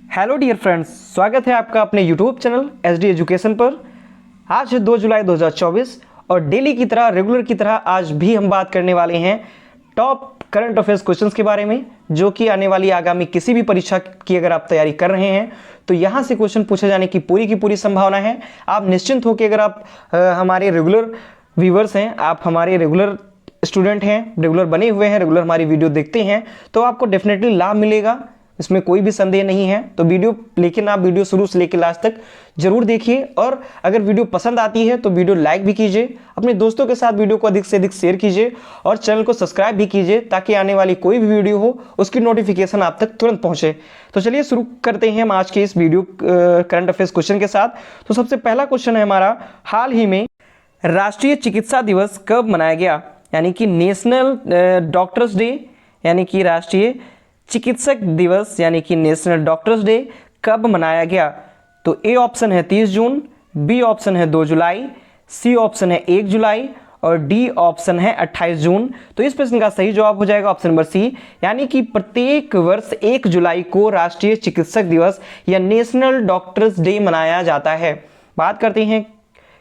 Hello dear friends, स्वागत है आपका अपने यूट्यूब चैनल एसडी एजुकेशन पर। आज है 2 जुलाई 2024 और डेली की तरह रेगुलर की तरह आज भी हम बात करने वाले हैं टॉप करंट अफेयर्स क्वेश्चंस के बारे में, जो कि आने वाली आगामी किसी भी परीक्षा की अगर आप तैयारी कर रहे हैं तो यहाँ से क्वेश्चन पूछे जाने की पूरी संभावना है। आप निश्चिंत हो कि अगर आप हमारे रेगुलर व्यूवर्स हैं, आप हमारे रेगुलर स्टूडेंट हैं, रेगुलर बने हुए हैं, रेगुलर हमारी वीडियो देखते हैं, तो आपको डेफिनेटली लाभ मिलेगा, इसमें कोई भी संदेह नहीं है। तो लेकिन आप वीडियो शुरू से लेकर लास्ट तक जरूर देखिए और अगर वीडियो पसंद आती है तो वीडियो लाइक भी कीजिए, अपने दोस्तों के साथ वीडियो को अधिक से अधिक शेयर कीजिए और चैनल को सब्सक्राइब भी कीजिए ताकि आने वाली कोई भी वीडियो हो उसकी नोटिफिकेशन आप तक तुरंत पहुंचे। तो चलिए शुरू करते हैं हम आज के इस वीडियो करंट अफेयर्स क्वेश्चन के साथ। तो सबसे पहला क्वेश्चन है हमारा, हाल ही में राष्ट्रीय चिकित्सा दिवस कब मनाया गया? यानी कि नेशनल डॉक्टर्स डे, यानी कि राष्ट्रीय चिकित्सक दिवस यानी कि नेशनल डॉक्टर्स डे कब मनाया गया? तो ए ऑप्शन है 30 जून, बी ऑप्शन है 2 जुलाई, सी ऑप्शन है 1 जुलाई और डी ऑप्शन है 28 जून। तो इस प्रश्न का सही जवाब हो जाएगा ऑप्शन नंबर सी, यानी कि प्रत्येक वर्ष 1 जुलाई को राष्ट्रीय चिकित्सक दिवस या नेशनल डॉक्टर्स डे मनाया जाता है। बात करते हैं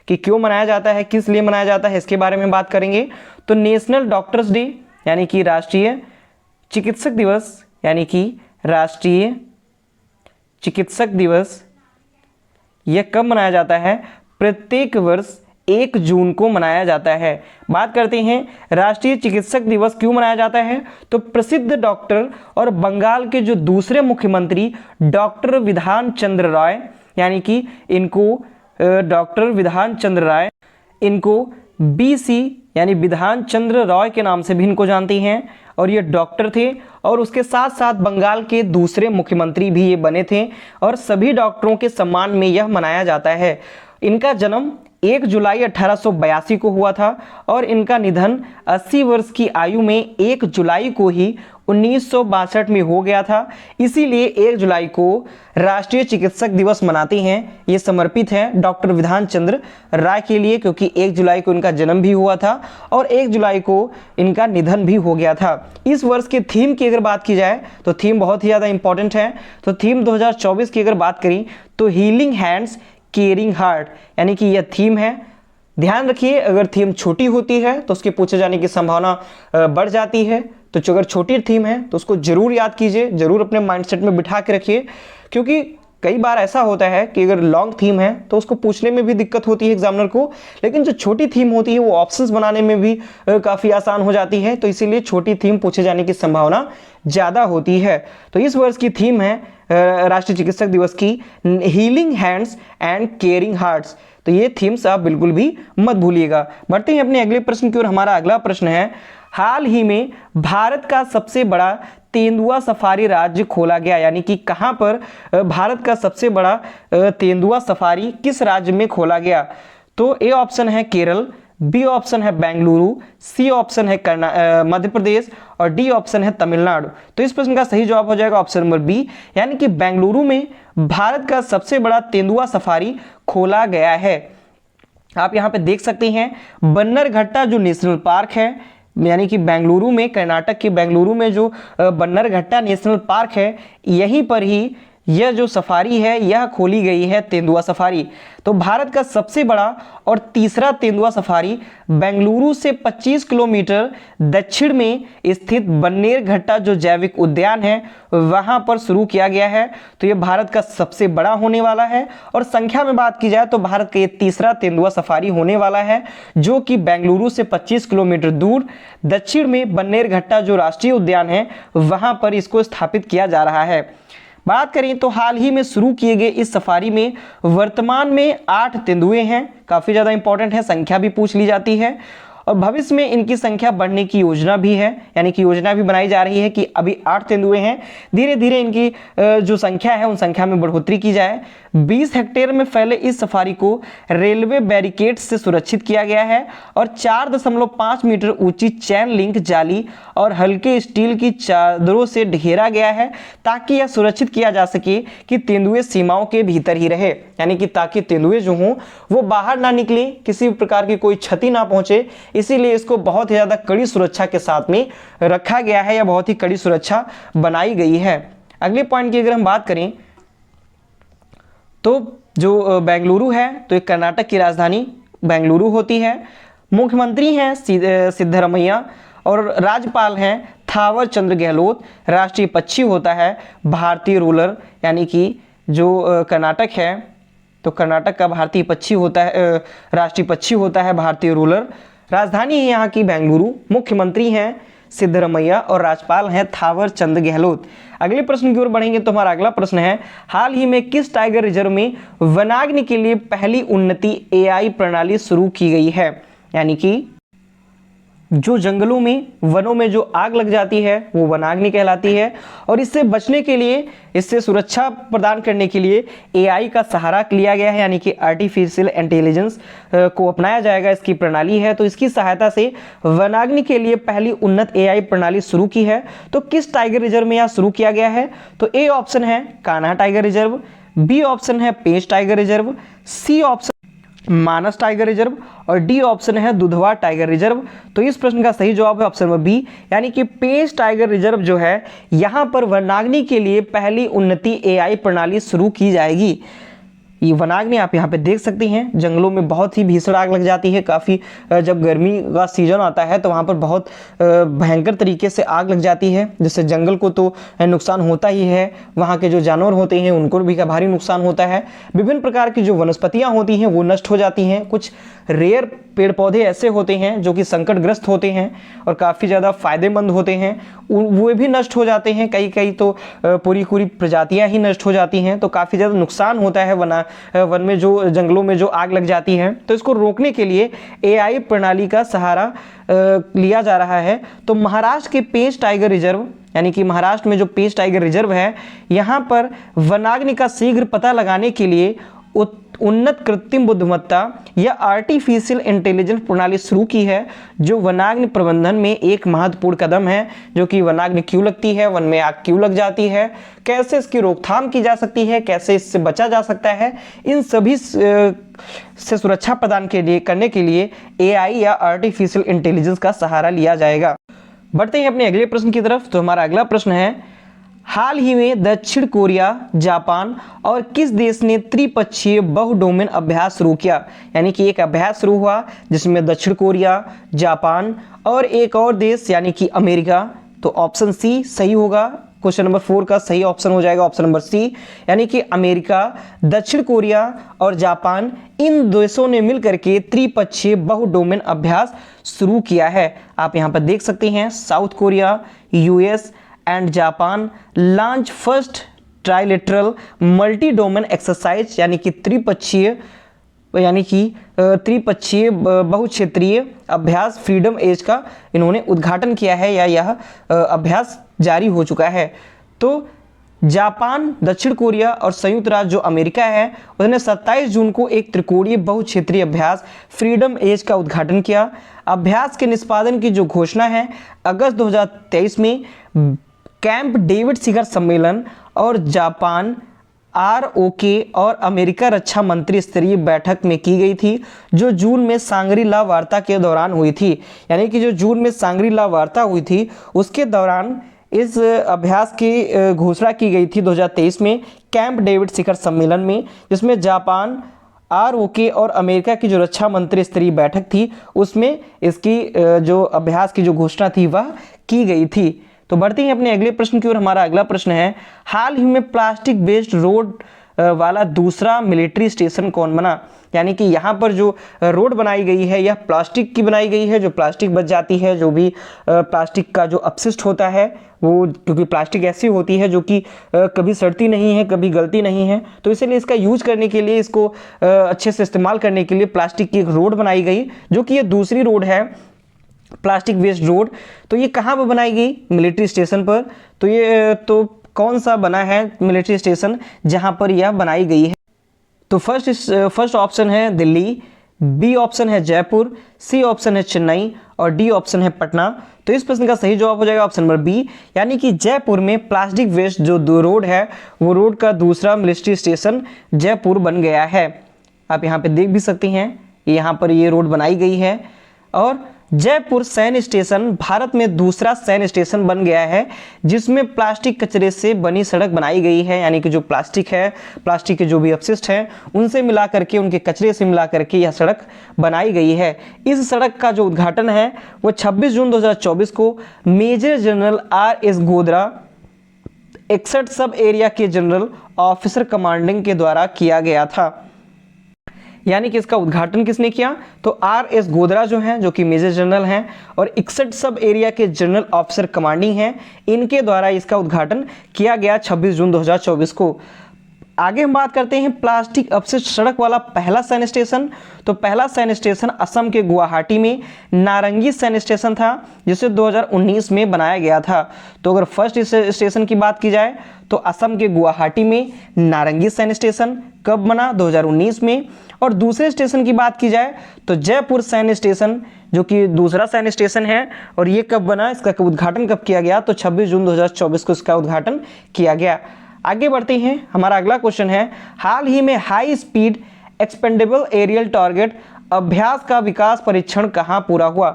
कि क्यों मनाया जाता है, किस लिए मनाया जाता है, इसके बारे में बात करेंगे। तो नेशनल डॉक्टर्स डे यानी कि राष्ट्रीय चिकित्सक दिवस यानी कि राष्ट्रीय चिकित्सक दिवस यह कब मनाया जाता है? प्रत्येक वर्ष 1 जून को मनाया जाता है। बात करते हैं राष्ट्रीय चिकित्सक दिवस क्यों मनाया जाता है, तो प्रसिद्ध डॉक्टर और बंगाल के जो दूसरे मुख्यमंत्री डॉक्टर विधान चंद्र राय, यानी कि इनको डॉक्टर विधान चंद्र राय, इनको बीसी यानी विधान चंद्र रॉय के नाम से भी इनको जानती हैं और ये डॉक्टर थे और उसके साथ साथ बंगाल के दूसरे मुख्यमंत्री भी ये बने थे और सभी डॉक्टरों के सम्मान में यह मनाया जाता है। इनका जन्म 1 जुलाई 1882 को हुआ था और इनका निधन 80 वर्ष की आयु में 1 जुलाई को ही 1962 में हो गया था। इसीलिए 1 जुलाई को राष्ट्रीय चिकित्सक दिवस मनाते हैं। ये समर्पित है डॉक्टर विधान चंद्र राय के लिए, क्योंकि 1 जुलाई को इनका जन्म भी हुआ था और 1 जुलाई को इनका निधन भी हो गया था। इस वर्ष के थीम की अगर बात की जाए तो थीम बहुत ही ज़्यादा इंपॉर्टेंट है। तो थीम 2024 की अगर बात करें तो हीलिंग हैंड्स केयरिंग हार्ट, यानी कि यह थीम है। ध्यान रखिए, अगर थीम छोटी होती है तो उसके पूछे जाने की संभावना बढ़ जाती है। तो जो अगर छोटी थीम है तो उसको जरूर याद कीजिए, जरूर अपने माइंडसेट में बिठा के रखिए, क्योंकि कई बार ऐसा होता है कि अगर लॉन्ग थीम है तो उसको पूछने में भी दिक्कत होती है एग्जामिनर को, लेकिन जो छोटी थीम होती है वो ऑप्शंस बनाने में भी काफ़ी आसान हो जाती है। तो इसीलिए छोटी थीम पूछे जाने की संभावना ज़्यादा होती है। तो इस वर्ष की थीम है राष्ट्रीय चिकित्सक दिवस की healing hands and caring hearts. तो ये थीम्स आप बिल्कुल भी मत भूलिएगा। बढ़ते हैं अपने अगले प्रश्न की ओर। हमारा अगला प्रश्न है, हाल ही में भारत का सबसे बड़ा तेंदुआ सफारी राज्य खोला गया, यानी कि कहां पर भारत का सबसे बड़ा तेंदुआ सफारी किस राज्य में खोला गया? तो ए ऑप्शन है केरल, बी ऑप्शन है बेंगलुरु, सी ऑप्शन है मध्य प्रदेश और डी ऑप्शन है तमिलनाडु। तो इस प्रश्न का सही जवाब हो जाएगा ऑप्शन नंबर बी, यानी कि बेंगलुरु में भारत का सबसे बड़ा तेंदुआ सफारी खोला गया है। आप यहाँ पे देख सकते हैं बन्नरघट्टा जो नेशनल पार्क है, यानी कि बेंगलुरु में, कर्नाटक के बेंगलुरु में जो बन्नरघट्टा नेशनल पार्क है, यहीं पर ही यह जो सफारी है यह खोली गई है, तेंदुआ सफारी। तो भारत का सबसे बड़ा और तीसरा तेंदुआ सफारी बेंगलुरु से 25 किलोमीटर दक्षिण में स्थित बन्नेरघट्टा जो जैविक उद्यान है वहां पर शुरू किया गया है। तो यह भारत का सबसे बड़ा होने वाला है और संख्या में बात की जाए तो भारत का ये तीसरा तेंदुआ सफारी होने वाला है, जो कि बेंगलुरु से 25 किलोमीटर दूर दक्षिण में बन्नेरघट्टा जो राष्ट्रीय उद्यान है वहां पर इसको स्थापित किया जा रहा है। बात करें तो हाल ही में शुरू किए गए इस सफारी में वर्तमान में 8 तेंदुए हैं। काफ़ी ज़्यादा इंपॉर्टेंट है, संख्या भी पूछ ली जाती है और भविष्य में इनकी संख्या बढ़ने की योजना भी है, यानी कि योजना भी बनाई जा रही है कि अभी 8 तेंदुए हैं, धीरे धीरे इनकी जो संख्या है उन संख्या में बढ़ोतरी की जाए। 20 हेक्टेयर में फैले इस सफारी को रेलवे बैरिकेड से सुरक्षित किया गया है और 4.5 मीटर ऊंची चैन लिंक जाली और हल्के स्टील की चादरों से घेरा गया है, ताकि यह सुरक्षित किया जा सके कि तेंदुए सीमाओं के भीतर ही रहे, यानी कि ताकि तेंदुए जो हों वो बाहर ना निकले, किसी प्रकार की कोई क्षति ना पहुंचे। इसीलिए इसको बहुत ही ज़्यादा कड़ी सुरक्षा के साथ में रखा गया है या बहुत ही कड़ी सुरक्षा बनाई गई है। अगले पॉइंट की अगर हम बात करें तो जो बेंगलुरु है तो एक कर्नाटक की राजधानी बेंगलुरु होती है। मुख्यमंत्री हैं सिद्धरमैया और राज्यपाल हैं थावर चंद गहलोत। राष्ट्रीय पक्षी होता है भारतीय रूलर, यानी कि जो कर्नाटक है तो कर्नाटक का भारतीय पक्षी होता है, राष्ट्रीय पक्षी होता है भारतीय रूलर। राजधानी है यहाँ की बेंगलुरु। मुख्यमंत्री हैं सिद्धरमैया और राज्यपाल हैं थावर चंद गहलोत। अगले प्रश्न की ओर बढ़ेंगे तो हमारा अगला प्रश्न है, हाल ही में किस टाइगर रिजर्व में वनाग्नि के लिए पहली उन्नति एआई प्रणाली शुरू की गई है? यानी कि जो जंगलों में, वनों में जो आग लग जाती है वो वनाग्नि कहलाती है, और इससे बचने के लिए, इससे सुरक्षा प्रदान करने के लिए एआई का सहारा लिया गया है, यानी कि आर्टिफिशियल इंटेलिजेंस को अपनाया जाएगा। इसकी प्रणाली है, तो इसकी सहायता से वनाग्नि के लिए पहली उन्नत एआई प्रणाली शुरू की है। तो किस टाइगर रिजर्व में यह शुरू किया गया है? तो ए ऑप्शन है Kanha tiger reserve, B option है Pench tiger reserve, C option Manas tiger reserve और डी ऑप्शन है दुधवा टाइगर रिजर्व। तो इस प्रश्न का सही जवाब है ऑप्शन नंबर बी, यानी कि पेंच टाइगर रिजर्व जो है यहाँ पर वनाग्नि के लिए पहली उन्नति एआई प्रणाली शुरू की जाएगी। ये वनाग्नि आप यहाँ पे देख सकते हैं, जंगलों में बहुत ही भीषण आग लग जाती है। काफ़ी जब गर्मी का सीजन आता है तो वहाँ पर बहुत भयंकर तरीके से आग लग जाती है, जिससे जंगल को तो नुकसान होता ही है, वहाँ के जो जानवर होते हैं उनको भी का भारी नुकसान होता है। विभिन्न प्रकार की जो वनस्पतियाँ होती हैं वो नष्ट हो जाती हैं। कुछ रेयर पेड़ पौधे ऐसे होते हैं जो कि संकटग्रस्त होते हैं और काफ़ी ज़्यादा फायदेमंद होते हैं, वो भी नष्ट हो जाते हैं। कई तो पूरी प्रजातियां ही नष्ट हो जाती हैं, तो काफ़ी ज़्यादा नुकसान होता है वन में, जो जंगलों में जो आग लग जाती है। तो इसको रोकने के लिए एआई प्रणाली का सहारा लिया जा रहा है। तो महाराष्ट्र के पेंच टाइगर रिजर्व, यानी कि महाराष्ट्र में जो पेंच टाइगर रिजर्व है, यहाँ पर वनाग्नि का शीघ्र पता लगाने के लिए उन्नत कृत्रिम बुद्धिमत्ता या आर्टिफिशियल इंटेलिजेंस प्रणाली शुरू की है, जो वनाग्नि प्रबंधन में एक महत्वपूर्ण कदम है। जो कि वनाग्नि क्यों लगती है, वन में आग क्यों लग जाती है, कैसे इसकी रोकथाम की जा सकती है, कैसे इससे बचा जा सकता है, इन सभी से सुरक्षा प्रदान करने के लिए एआई या आर्टिफिशियल इंटेलिजेंस का सहारा लिया जाएगा। बढ़ते हैं अपने अगले प्रश्न की तरफ। तो हमारा अगला प्रश्न है, हाल ही में दक्षिण कोरिया, जापान और किस देश ने त्रिपक्षीय बहुडोमेन अभ्यास शुरू किया? यानी कि एक अभ्यास शुरू हुआ जिसमें दक्षिण कोरिया, जापान और एक और देश यानी कि अमेरिका। तो ऑप्शन सी सही होगा। क्वेश्चन नंबर 4 का सही ऑप्शन हो जाएगा ऑप्शन नंबर सी, यानी कि अमेरिका, दक्षिण कोरिया और जापान, इन देशों ने मिलकर के त्रिपक्षीय बहुडोमेन अभ्यास शुरू किया है। आप यहाँ पर देख सकते हैं, south Korea, US and Japan launch first trilateral multi domain exercise, यानी कि त्रिपक्षीय बहुक्षेत्रीय अभ्यास फ्रीडम एज का इन्होंने उद्घाटन किया है, या यह अभ्यास जारी हो चुका है। तो जापान, दक्षिण कोरिया और संयुक्त राज्य जो अमेरिका है, उसने 27 जून को एक त्रिकोणीय बहुक्षेत्रीय अभ्यास फ्रीडम एज का उद्घाटन किया। अभ्यास के निष्पादन की जो घोषणा है अगस्त 2023 में कैंप डेविड शिखर सम्मेलन और जापान आरओके और अमेरिका रक्षा मंत्री स्तरीय बैठक में की गई थी, जो जून में सांग्री ला वार्ता के दौरान हुई थी। यानी कि जो जून में सांग्री ला वार्ता हुई थी उसके दौरान इस अभ्यास की घोषणा की गई थी 2023 में कैंप डेविड शिखर सम्मेलन में, जिसमें जापान, आरओके और अमेरिका की जो रक्षा मंत्री स्तरीय बैठक थी उसमें इसकी जो अभ्यास की जो घोषणा थी वह की गई थी। तो बढ़ते हैं अपने अगले प्रश्न की ओर। हमारा अगला प्रश्न है, हाल ही में प्लास्टिक बेस्ड रोड वाला दूसरा मिलिट्री स्टेशन कौन बना? यानी कि यहाँ पर जो रोड बनाई गई है यह प्लास्टिक की बनाई गई है। जो प्लास्टिक बच जाती है, जो भी प्लास्टिक का जो अपशिष्ट होता है वो, क्योंकि प्लास्टिक ऐसी होती है जो कि कभी सड़ती नहीं है, कभी गलती नहीं है, तो इसीलिए इसका यूज करने के लिए, इसको अच्छे से इस्तेमाल करने के लिए प्लास्टिक की एक रोड बनाई गई, जो कि ये दूसरी रोड है प्लास्टिक वेस्ट रोड। तो ये कहाँ पर बनाई गई? मिलिट्री स्टेशन पर। तो ये तो कौन सा बना है मिलिट्री स्टेशन जहाँ पर यह बनाई गई है? तो फर्स्ट ऑप्शन है दिल्ली, बी ऑप्शन है जयपुर, सी ऑप्शन है चेन्नई और डी ऑप्शन है पटना। तो इस प्रश्न का सही जवाब हो जाएगा ऑप्शन नंबर बी, यानी कि जयपुर में प्लास्टिक वेस्ट जो दो रोड है वो रोड का दूसरा मिलिट्री स्टेशन जयपुर बन गया है। आप यहाँ पे देख भी सकते हैं, यहाँ पर ये रोड बनाई गई है। और जयपुर सैन्य स्टेशन भारत में दूसरा सैन्य स्टेशन बन गया है जिसमें प्लास्टिक कचरे से बनी सड़क बनाई गई है, यानी कि जो प्लास्टिक है, प्लास्टिक के जो भी अपशिष्ट हैं उनसे मिला करके, उनके कचरे से मिला करके यह सड़क बनाई गई है। इस सड़क का जो उद्घाटन है वो 26 जून 2024 को मेजर जनरल RS गोदरा 61 सब एरिया के जनरल ऑफिसर कमांडिंग के द्वारा किया गया था। यानी कि इसका उद्घाटन किसने किया? तो RS गोदरा जो हैं, जो कि मेजर जनरल हैं और 61 सब एरिया के जनरल ऑफिसर कमांडिंग हैं, इनके द्वारा इसका उद्घाटन किया गया 26 जून 2024 को। आगे हम बात करते हैं प्लास्टिक अपशिष्ट सड़क वाला पहला सैन्य स्टेशन। तो पहला सैन्य स्टेशन असम के गुवाहाटी में नारंगी सैन्य स्टेशन था जिसे 2019 में बनाया गया था। तो अगर फर्स्ट स्टेशन की बात की जाए तो असम के गुवाहाटी में नारंगी सैन्य स्टेशन कब बना? 2019 में। और दूसरे स्टेशन की बात की जाए तो जयपुर सैन्य स्टेशन, जो कि दूसरा सैन्य स्टेशन है, और ये कब बना, इसका उद्घाटन कब किया गया? तो 26 जून 2024 को इसका उद्घाटन किया गया। आगे बढ़ते हैं, हमारा अगला क्वेश्चन है, हाल ही में high speed expendable aerial target Abhyas का विकास परीक्षण कहां पूरा हुआ?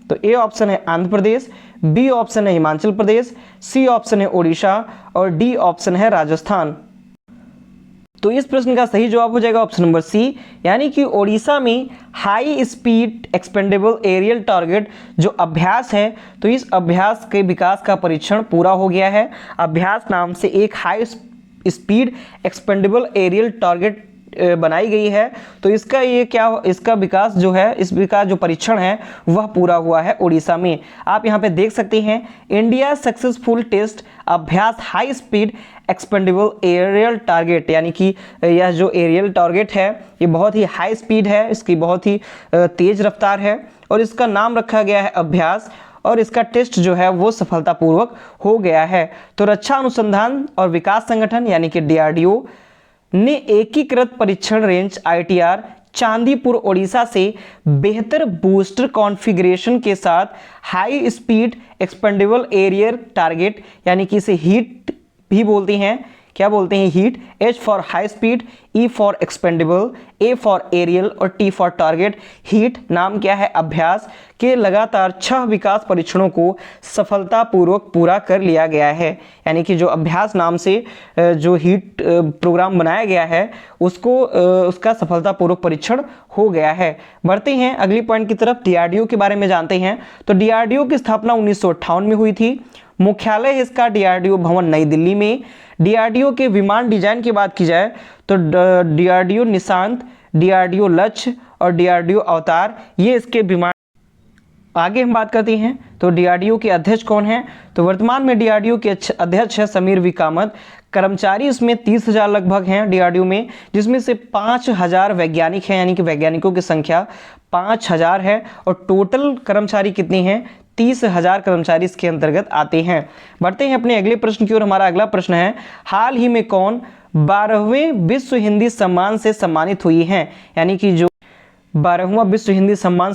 तो ए ऑप्शन है आंध्र प्रदेश, बी ऑप्शन है हिमाचल प्रदेश, सी ऑप्शन है ओडिशा और डी ऑप्शन है राजस्थान। तो इस प्रश्न का सही जवाब हो जाएगा ऑप्शन नंबर सी, यानी कि ओडिशा में high speed expendable aerial target जो अभ्यास है, तो इस अभ्यास के विकास का परीक्षण पूरा हो गया है। अभ्यास नाम से एक high speed expendable aerial target बनाई गई है, तो इसका ये क्या, इसका विकास जो है, इस विकास जो परीक्षण है वह पूरा हुआ है उड़ीसा में। आप यहाँ पे देख सकते हैं, India successful test Abhyas high speed expendable aerial target, यानी कि यह जो एरियल टारगेट है ये बहुत ही हाई स्पीड है, इसकी बहुत ही तेज रफ्तार है और इसका नाम रखा गया है अभ्यास, और इसका टेस्ट जो है वो सफलतापूर्वक हो गया है। तो रक्षा अनुसंधान और विकास संगठन यानी कि DRDO ने एकीकृत परीक्षण रेंज ITR चांदीपुर ओडिशा से बेहतर बूस्टर कॉन्फ़िगरेशन के साथ high speed expendable aerial target, यानी कि इसे हीट भी बोलते हैं, क्या बोलते हैं? Heat. H for high speed, E for expendable, A for aerial और T फॉर टारगेट। हीट नाम क्या है? अभ्यास के लगातार 6 विकास परीक्षणों को सफलतापूर्वक पूरा कर लिया गया है, यानी कि जो अभ्यास नाम से जो हीट प्रोग्राम बनाया गया है उसको उसका सफलतापूर्वक परीक्षण हो गया है। बढ़ते हैं अगली पॉइंट की तरफ, DRDO के बारे में जानते हैं। तो DRDO की स्थापना 1958 में हुई थी। मुख्यालय इसका DRDO भवन नई दिल्ली में। DRDO के विमान डिजाइन की बात की जाए तो DRDO निशांत, DRDO लक्ष्य और DRDO अवतार, ये इसके विमान। आगे हम बात करते हैं तो DRDO के अध्यक्ष कौन हैं? तो वर्तमान में DRDO के अध्यक्ष है समीर वी कामत। कर्मचारी इसमें 30,000 लगभग हैं DRDO में, जिसमें से 5,000 वैज्ञानिक हैं, यानी कि वैज्ञानिकों की संख्या 5,000 है और टोटल कर्मचारी कितने हैं? 30,000 कर्मचारी इसके अंतर्गत आते हैं। बढ़ते हैं अपने अगले प्रश्न की ओर। हमारा अगला प्रश्न है, हाल ही में कौन 12वें विश्व हिंदी सम्मान से सम्मानित हुई हैं? यानी कि जो 12वां विश्व हिंदी सम्मान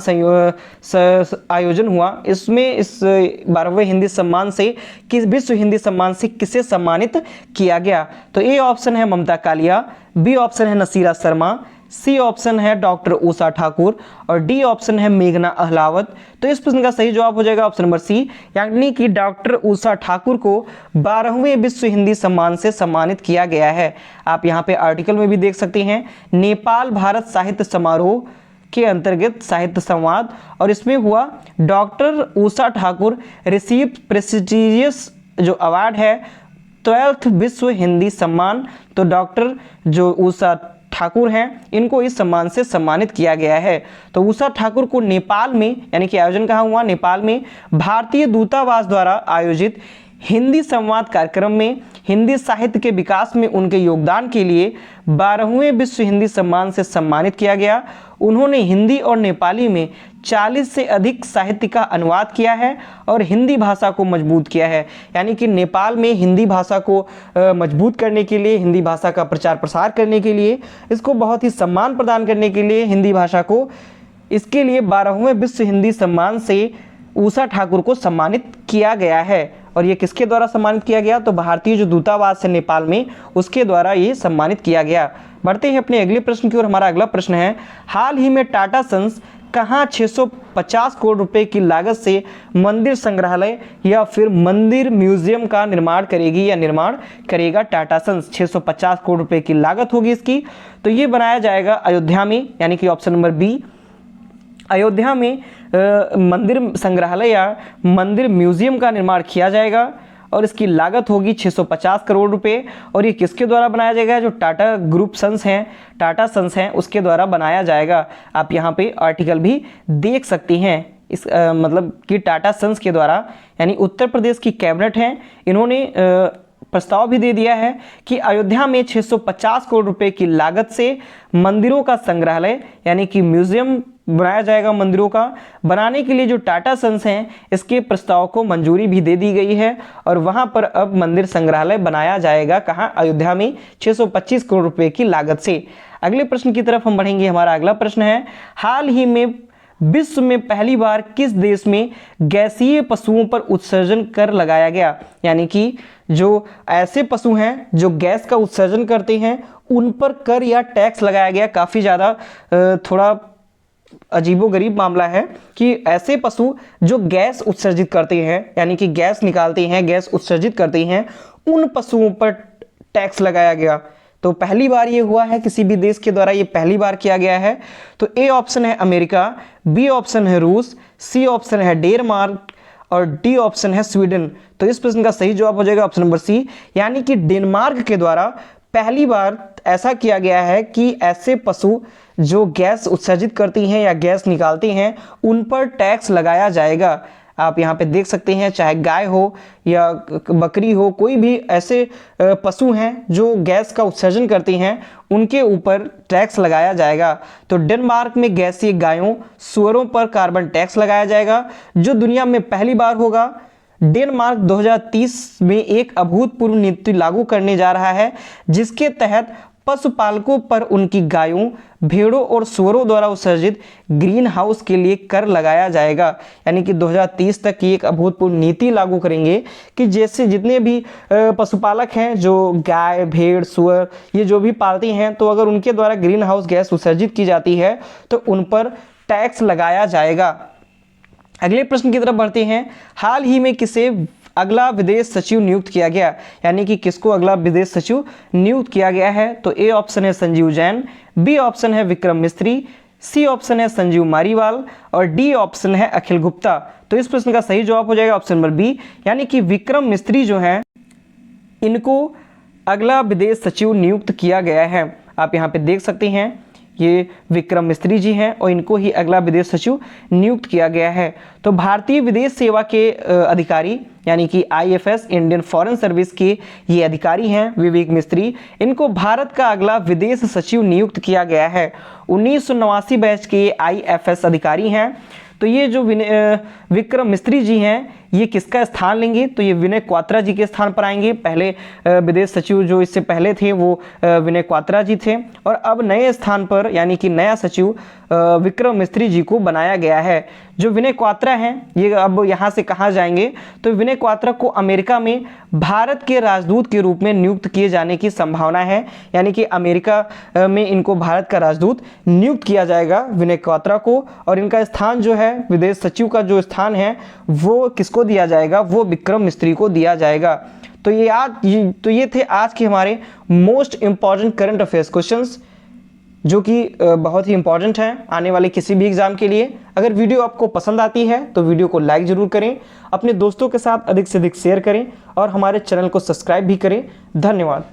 आयोजन हुआ, इसमें इस 12वें हिंदी सम्मान से किस विश्व हिंदी सम्मान से किसे सम्मानित किया गया? तो ए ऑप्शन है ममता कालिया, बी ऑप्शन है नसीरा शर्मा, सी ऑप्शन है डॉक्टर उषा ठाकुर और डी ऑप्शन है मेघना अहलावत। तो इस प्रश्न का सही जवाब हो जाएगा ऑप्शन नंबर सी, यानी कि डॉक्टर उषा ठाकुर को 12वें विश्व हिंदी सम्मान से सम्मानित किया गया है। आप यहाँ पे आर्टिकल में भी देख सकते हैं, नेपाल भारत साहित्य समारोह के अंतर्गत साहित्य संवाद, और इसमें हुआ doctor Usha Thakur receive prestigious जो अवार्ड है 12th विश्व हिंदी सम्मान। तो डॉक्टर जो उषा ठाकुर हैं इनको इस सम्मान से सम्मानित किया गया है। तो उषा ठाकुर को नेपाल में, यानी कि आयोजन कहाँ हुआ? नेपाल में भारतीय दूतावास द्वारा आयोजित हिंदी संवाद कार्यक्रम में हिंदी साहित्य के विकास में उनके योगदान के लिए 12वें विश्व हिंदी सम्मान से सम्मानित किया गया। उन्होंने हिंदी और नेपाली में 40 से अधिक साहित्य का अनुवाद किया है और हिंदी भाषा को मजबूत किया है, यानी कि नेपाल में हिंदी भाषा को मजबूत करने के लिए, हिंदी भाषा का प्रचार प्रसार करने के लिए, इसको बहुत ही सम्मान प्रदान करने के लिए हिंदी भाषा को, इसके लिए 12वें विश्व हिंदी सम्मान से उषा ठाकुर को सम्मानित किया गया है। और ये किसके द्वारा सम्मानित किया गया? तो भारतीय जो दूतावास है नेपाल में उसके द्वारा ये सम्मानित किया गया। बढ़ते हैं अपने अगले प्रश्न की ओर। हमारा अगला प्रश्न है, हाल ही में टाटा सन्स कहाँ 650 करोड़ रुपए की लागत से मंदिर संग्रहालय या फिर मंदिर म्यूजियम का निर्माण करेगी या निर्माण करेगा टाटा सन्स। 650 करोड़ रुपए की लागत होगी इसकी। तो ये बनाया जाएगा अयोध्या में, यानी कि ऑप्शन नंबर बी, अयोध्या में मंदिर संग्रहालय या मंदिर म्यूजियम का निर्माण किया जाएगा और इसकी लागत होगी 650 करोड़ रुपए। और ये किसके द्वारा बनाया जाएगा? जो टाटा ग्रुप सन्स हैं, टाटा सन्स हैं, उसके द्वारा बनाया जाएगा। आप यहाँ पे आर्टिकल भी देख सकती हैं इस मतलब कि टाटा सन्स के द्वारा, यानी उत्तर प्रदेश की कैबिनेट है, इन्होंने प्रस्ताव भी दे दिया है कि अयोध्या में 650 करोड़ रुपए की लागत से मंदिरों का संग्रहालय यानी कि म्यूजियम बनाया जाएगा। मंदिरों का बनाने के लिए जो टाटा सन्स हैं, इसके प्रस्ताव को मंजूरी भी दे दी गई है और वहां पर अब मंदिर संग्रहालय बनाया जाएगा। कहां? अयोध्या में 625 करोड़ रुपए की लागत से। अगले प्रश्न की तरफ हम बढ़ेंगे। हमारा अगला प्रश्न है, हाल ही में विश्व में पहली बार किस देश में गैसीय पशुओं पर उत्सर्जन कर लगाया गया? यानी कि जो ऐसे पशु हैं जो गैस का उत्सर्जन करते हैं, उन पर कर या टैक्स लगाया गया। काफ़ी ज़्यादा थोड़ा अजीबोगरीब मामला है कि ऐसे पशु जो गैस उत्सर्जित करते हैं, यानी कि गैस निकालते हैं, गैस उत्सर्जित करते हैं, उन पशुओं पर टैक्स लगाया गया। तो पहली बार ये हुआ है, किसी भी देश के द्वारा ये पहली बार किया गया है। तो ए ऑप्शन है अमेरिका, बी ऑप्शन है रूस, सी ऑप्शन है डेनमार्क और डी ऑप्शन है स्वीडन। तो इस प्रश्न का सही जवाब हो जाएगा ऑप्शन नंबर सी, यानी कि डेनमार्क के द्वारा पहली बार ऐसा किया गया है कि ऐसे पशु जो गैस उत्सर्जित करती हैं या गैस निकालती हैं, उन पर टैक्स लगाया जाएगा। आप यहाँ पे देख सकते हैं, चाहे गाय हो या बकरी हो, कोई भी ऐसे पशु हैं जो गैस का उत्सर्जन करती हैं, उनके ऊपर टैक्स लगाया जाएगा। तो डेनमार्क में गैसीय गायों, सुअरों पर कार्बन टैक्स लगाया जाएगा, जो दुनिया में पहली बार होगा। डेनमार्क 2030 में एक अभूतपूर्व नीति लागू करने जा रहा है, जिसके तहत पशुपालकों पर उनकी गायों, भेड़ों और सुअरों द्वारा उत्सर्जित ग्रीन हाउस के लिए कर लगाया जाएगा। यानी कि 2030 तक की एक अभूतपूर्व नीति लागू करेंगे कि जैसे जितने भी पशुपालक हैं जो गाय, भेड़, सुअर ये जो भी पालती हैं, तो अगर उनके द्वारा ग्रीन हाउस गैस उत्सर्जित की जाती है तो उन पर टैक्स लगाया जाएगा। अगले प्रश्न की तरफ बढ़ते हैं। हाल ही में किसे अगला विदेश सचिव नियुक्त किया गया? यानी कि किसको अगला विदेश सचिव नियुक्त किया गया है? तो ए ऑप्शन है संजीव जैन, बी ऑप्शन है विक्रम मिस्त्री, सी ऑप्शन है संजीव मारीवाल और डी ऑप्शन है अखिल गुप्ता। तो इस प्रश्न का सही जवाब हो जाएगा ऑप्शन नंबर बी, यानी कि विक्रम मिस्त्री जो हैं, इनको अगला विदेश सचिव नियुक्त किया गया है। आप यहाँ पे देख सकते हैं, ये विक्रम मिस्त्री जी हैं और इनको ही अगला विदेश सचिव नियुक्त किया गया है। तो भारतीय विदेश सेवा के अधिकारी यानी कि आईएफएस इंडियन फॉरेन सर्विस के ये अधिकारी हैं विवेक मिस्त्री, इनको भारत का अगला विदेश सचिव नियुक्त किया गया है। 1989 बैच के आईएफएस अधिकारी हैं। तो ये जो विक्रम मिस्त्री जी हैं, ये किसका स्थान लेंगे? तो ये विनय क्वात्रा जी के स्थान पर आएंगे। पहले विदेश सचिव जो इससे पहले थे वो विनय क्वात्रा जी थे और अब नए स्थान पर यानी कि नया सचिव विक्रम मिस्त्री जी को बनाया गया है। जो विनय क्वात्रा हैं, ये अब यहाँ से कहाँ जाएंगे? तो विनय क्वात्रा को अमेरिका में भारत के राजदूत के रूप में नियुक्त किए जाने की संभावना है। यानी कि अमेरिका में इनको भारत का राजदूत नियुक्त किया जाएगा विनय क्वात्रा को, और इनका स्थान जो है विदेश सचिव का जो स्थान है वो किसको दिया जाएगा? वो विक्रम मिस्त्री को दिया जाएगा। तो ये थे आज के हमारे most important current affairs questions, जो कि बहुत ही इंपॉर्टेंट हैं आने वाले किसी भी एग्जाम के लिए। अगर वीडियो आपको पसंद आती है तो वीडियो को लाइक जरूर करें, अपने दोस्तों के साथ अधिक से अधिक शेयर करें और हमारे चैनल को सब्सक्राइब भी करें। धन्यवाद।